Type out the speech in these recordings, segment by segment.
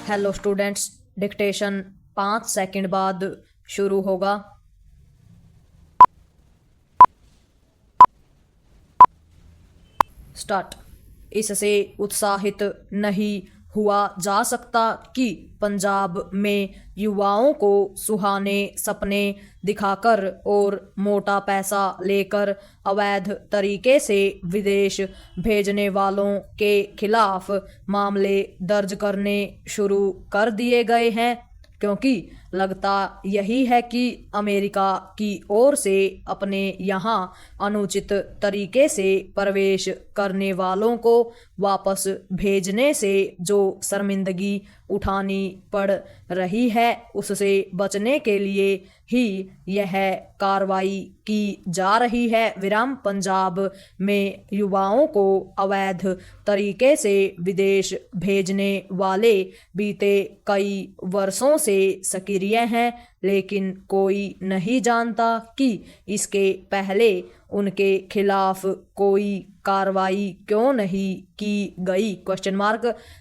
Hello students, dictation 5 second बाद शुरू होगा। स्टार्ट। इससे उत्साहित नहीं हुआ जा सकता कि पंजाब में युवाओं को सुहाने सपने दिखाकर और मोटा पैसा लेकर अवैध तरीके से विदेश भेजने वालों के खिलाफ मामले दर्ज करने शुरू कर दिए गए हैं, क्योंकि लगता यही है कि अमेरिका की ओर से अपने यहाँ अनुचित तरीके से प्रवेश करने वालों को वापस भेजने से जो शर्मिंदगी उठानी पड़ रही है, उससे बचने के लिए ही यह कार्रवाई की जा रही है। पंजाब में युवाओं को अवैध तरीके से विदेश भेजने वाले बीते कई वर्षों से सक्रिय हैं, लेकिन कोई नहीं जानता कि इसके पहले उनके खिलाफ कोई कार्रवाई क्यों नहीं की गई।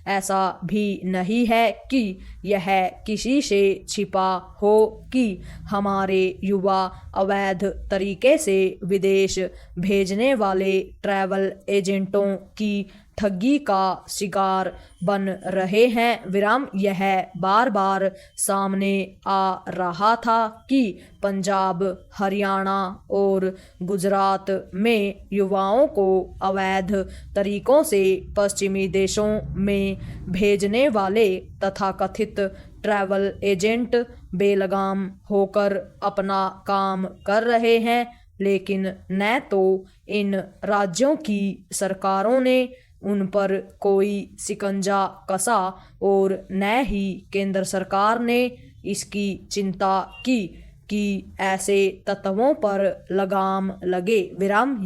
ऐसा भी नहीं है कि यह किसी से छिपा हो कि हमारे युवा अवैध तरीके से विदेश भेजने वाले ट्रैवल एजेंटों की ठगी का शिकार बन रहे हैं। यह बार बार सामने आ रहा था कि पंजाब, हरियाणा और गुजरात में युवाओं को अवैध तरीकों से पश्चिमी देशों में भेजने वाले तथाकथित ट्रैवल एजेंट बेलगाम होकर अपना काम कर रहे हैं, लेकिन न तो इन राज्यों की सरकारों ने उन पर कोई शिकंजा कसा और न ही केंद्र सरकार ने इसकी चिंता की कि ऐसे तत्वों पर लगाम लगे।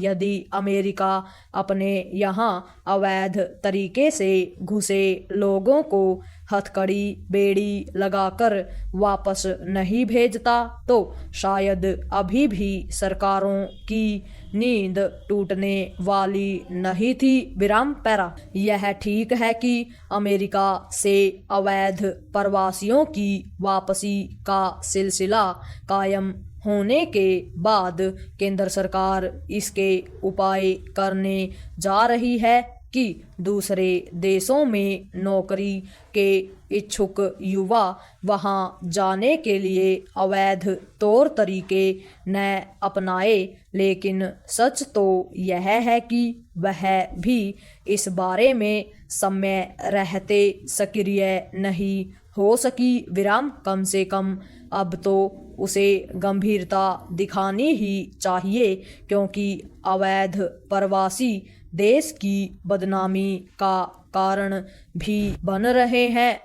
यदि अमेरिका अपने यहाँ अवैध तरीके से घुसे लोगों को हथकड़ी बेड़ी लगाकर वापस नहीं भेजता, तो शायद अभी भी सरकारों की नींद टूटने वाली नहीं थी। पैरा। यह ठीक है कि अमेरिका से अवैध प्रवासियों की वापसी का सिलसिला कायम होने के बाद केंद्र सरकार इसके उपाय करने जा रही है कि दूसरे देशों में नौकरी के इच्छुक युवा वहां जाने के लिए अवैध तौर तरीके न अपनाए, लेकिन सच तो यह है कि वह भी इस बारे में समय रहते सक्रिय नहीं हो सकी। कम से कम अब तो उसे गंभीरता दिखानी ही चाहिए, क्योंकि अवैध प्रवासी देश की बदनामी का कारण भी बन रहे हैं।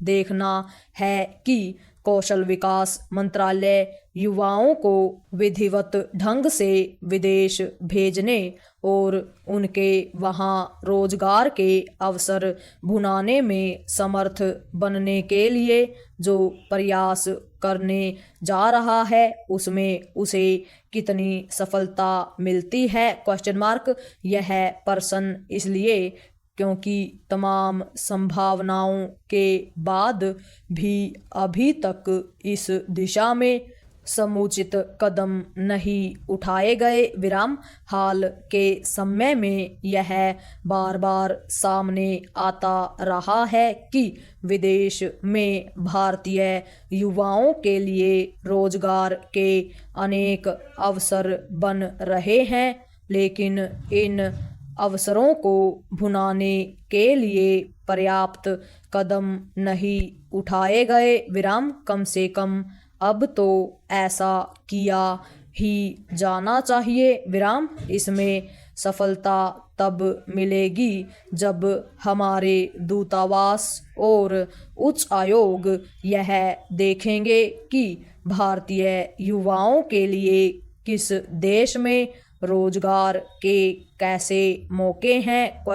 देखना है कि कौशल विकास मंत्रालय युवाओं को विधिवत ढंग से विदेश भेजने और उनके वहां रोजगार के अवसर भुनाने में समर्थ बनने के लिए जो प्रयास करने जा रहा है, उसमें उसे कितनी सफलता मिलती है। यह प्रश्न इसलिए क्योंकि तमाम संभावनाओं के बाद भी अभी तक इस दिशा में समुचित कदम नहीं उठाए गए। हाल के समय में यह बार बार सामने आता रहा है कि विदेश में भारतीय युवाओं के लिए रोजगार के अनेक अवसर बन रहे हैं, लेकिन इन अवसरों को भुनाने के लिए पर्याप्त कदम नहीं उठाए गए। कम से कम अब तो ऐसा किया ही जाना चाहिए। इसमें सफलता तब मिलेगी जब हमारे दूतावास और उच्च आयोग यह देखेंगे कि भारतीय युवाओं के लिए किस देश में रोजगार के कैसे मौके हैं।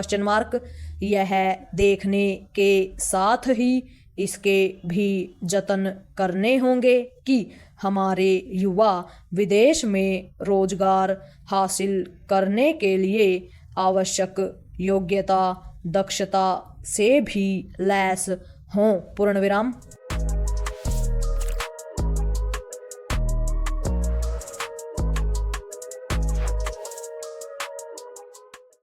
यह देखने के साथ ही इसके भी जतन करने होंगे कि हमारे युवा विदेश में रोजगार हासिल करने के लिए आवश्यक योग्यता दक्षता से भी लैस हों। पूर्ण विराम।